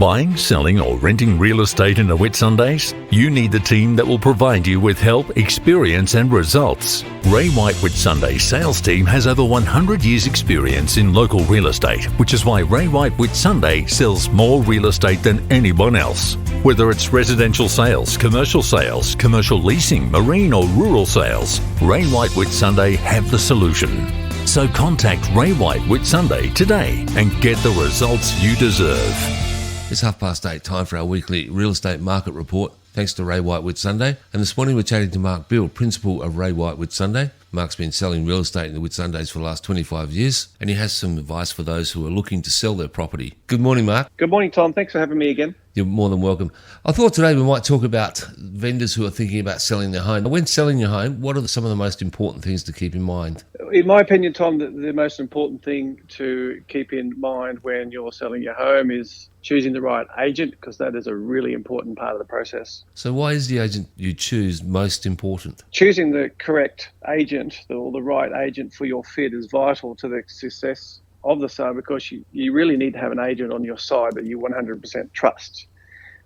Buying, selling or renting real estate in the Whitsundays? You need the team that will provide you with help, experience and results. Ray White Whitsunday sales team has over 100 years experience in local real estate, which is why Ray White Whitsunday sells more real estate than anyone else. Whether it's residential sales, commercial leasing, marine or rural sales, Ray White Whitsunday have the solution. So contact Ray White Whitsunday today and get the results you deserve. It's 8:30, time for our weekly real estate market report. Thanks to Ray White Whitsunday. And this morning we're chatting to Mark Beale, principal of Ray White Whitsunday. Mark's been selling real estate in the Whitsundays for the last 25 years, and he has some advice for those who are looking to sell their property. Good morning, Mark. Good morning, Tom. Thanks for having me again. You're more than welcome. I thought today we might talk about vendors who are thinking about selling their home. When selling your home, what are some of the most important things to keep in mind? In my opinion, Tom, the most important thing to keep in mind when you're selling your home is choosing the right agent, because that is a really important part of the process. So why is the agent you choose most important? Choosing the correct agent or the right agent for your fit is vital to the success of the sale, because you really need to have an agent on your side that you 100% trust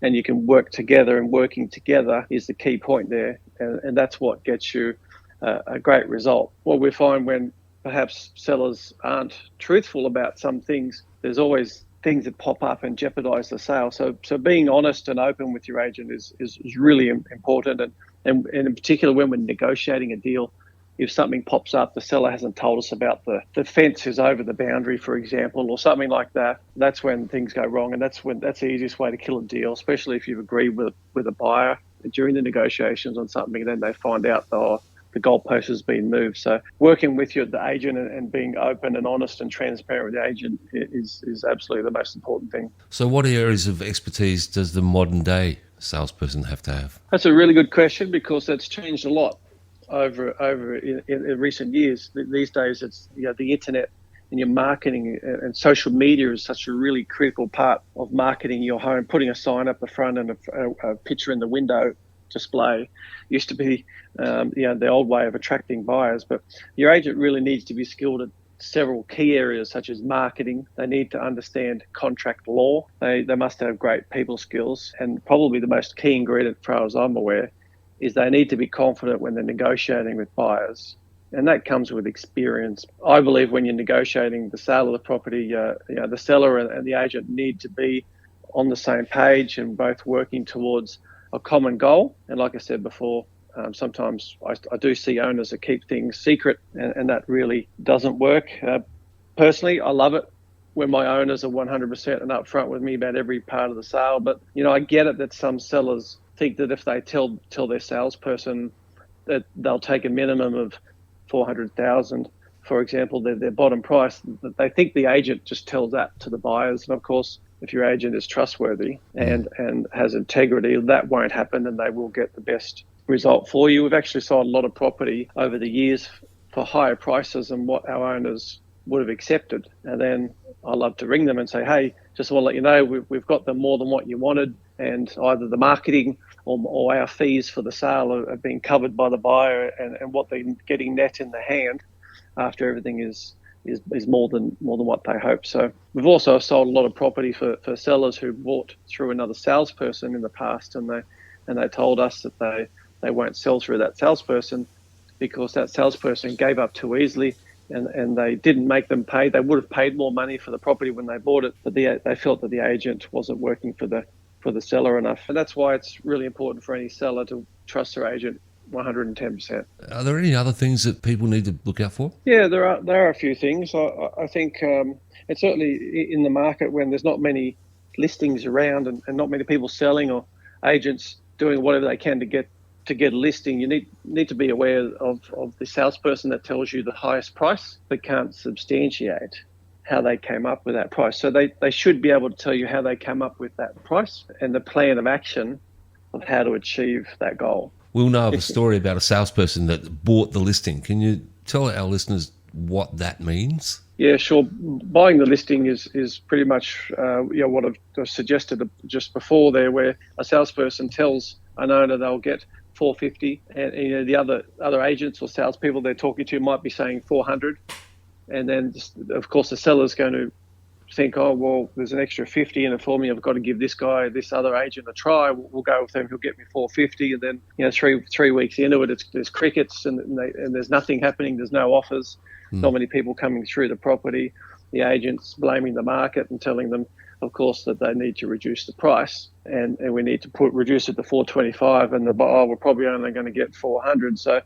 and you can work together, and working together is the key point there, and that's what gets you a great result. What we find when perhaps sellers aren't truthful about some things, there's always things that pop up and jeopardize the sale. So being honest and open with your agent is really important, and in particular when we're negotiating a deal, if something pops up, the seller hasn't told us about the fence is over the boundary, for example, or something like that, that's when things go wrong. And that's the easiest way to kill a deal, especially if you've agreed with a buyer during the negotiations on something, then they find out the goalpost has been moved. So working with the agent and being open and honest and transparent with the agent is absolutely the most important thing. So what areas of expertise does the modern day salesperson have to have? That's a really good question, because that's changed a lot over in recent years. These days, it's the internet and your marketing and social media is such a really critical part of marketing your home. Putting a sign up the front and a picture in the window display used to be the old way of attracting buyers, but your agent really needs to be skilled at several key areas such as marketing. They need to understand contract law. They must have great people skills, and probably the most key ingredient, as far as I'm aware, is they need to be confident when they're negotiating with buyers, and that comes with experience. I believe when you're negotiating the sale of the property, the seller and the agent need to be on the same page and both working towards a common goal. And like I said before, sometimes I do see owners that keep things secret, and that really doesn't work. Personally, I love it when my owners are 100% and upfront with me about every part of the sale. But I get it that some sellers think that if they tell their salesperson that they'll take a minimum of $400,000, for example, their bottom price, that they think the agent just tells that to the buyers. And of course, if your agent is trustworthy and has integrity, that won't happen, and they will get the best result for you. We've actually sold a lot of property over the years for higher prices than what our owners would have accepted. And then I love to ring them and say, hey, just want to let you know we've got them more than what you wanted, and either the marketing or our fees for the sale are being covered by the buyer, and what they're getting net in the hand after everything is more than what they hope. So we've also sold a lot of property for sellers who bought through another salesperson in the past, and they told us that they won't sell through that salesperson because that salesperson gave up too easily, and they didn't make them pay. They would have paid more money for the property when they bought it, but they felt that the agent wasn't working for the seller enough. And that's why it's really important for any seller to trust their agent 110%. Are there any other things that people need to look out for? Yeah, there are a few things. I think it's certainly in the market when there's not many listings around and not many people selling, or agents doing whatever they can to get a listing, you need to be aware of the salesperson that tells you the highest price but can't substantiate how they came up with that price. So they should be able to tell you how they came up with that price and the plan of action of how to achieve that goal. We'll know of a story about a salesperson that bought the listing. Can you tell our listeners what that means? Yeah, sure. Buying the listing is pretty much what I've suggested just before there, where a salesperson tells an owner they'll get $450, and the other agents or salespeople they're talking to might be saying $400, and then of course the seller's going to think, oh, well, there's an extra 50 in it for me. I've got to give this guy, this other agent a try. We'll go with him. He'll get me 450. And then, three weeks into it, there's crickets and there's nothing happening. There's no offers. Not many people coming through the property. The agents blaming the market and telling them, of course, that they need to reduce the price and we need to reduce it to 425. And we're probably only going to get 400. So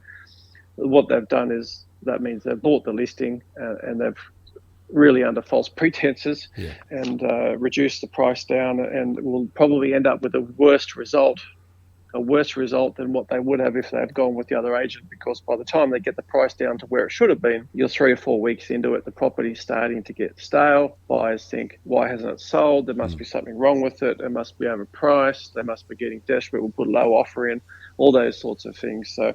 what they've done is that means they've bought the listing and they've really under false pretenses and reduced the price down, and will probably end up with a worse result than what they would have if they had gone with the other agent, because by the time they get the price down to where it should have been, you're 3 or 4 weeks into it, the property's starting to get stale. Buyers think, why hasn't it sold? There must be something wrong with it. It must be overpriced. They must be getting desperate. We'll put a low offer in, all those sorts of things. So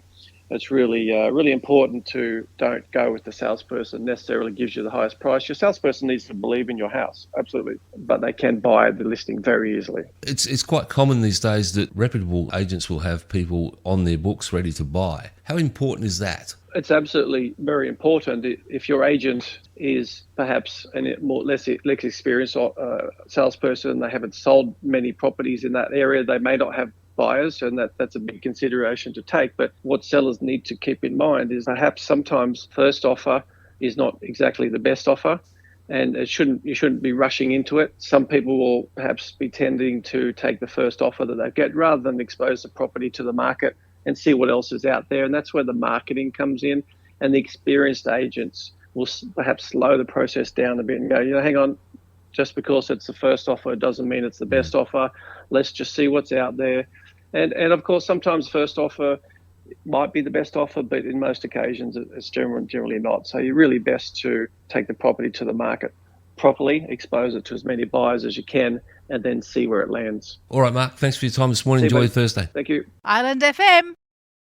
it's really, really important to don't go with the salesperson necessarily gives you the highest price. Your salesperson needs to believe in your house, absolutely, but they can buy the listing very easily. It's quite common these days that reputable agents will have people on their books ready to buy. How important is that? It's absolutely very important. If your agent is perhaps a less experienced salesperson, they haven't sold many properties in that area, they may not have buyers, and that's a big consideration to take. But what sellers need to keep in mind is perhaps sometimes first offer is not exactly the best offer, and you shouldn't be rushing into it. Some people will perhaps be tending to take the first offer that they get rather than expose the property to the market and see what else is out there. And that's where the marketing comes in, and the experienced agents will perhaps slow the process down a bit and go, hang on, just because it's the first offer doesn't mean it's the best offer. Let's just see what's out there. And of course, sometimes first offer might be the best offer, but in most occasions it's generally not. So you're really best to take the property to the market properly, expose it to as many buyers as you can, and then see where it lands. All right, Mark, thanks for your time this morning. Enjoy your Thursday. Thank you. IslandFM.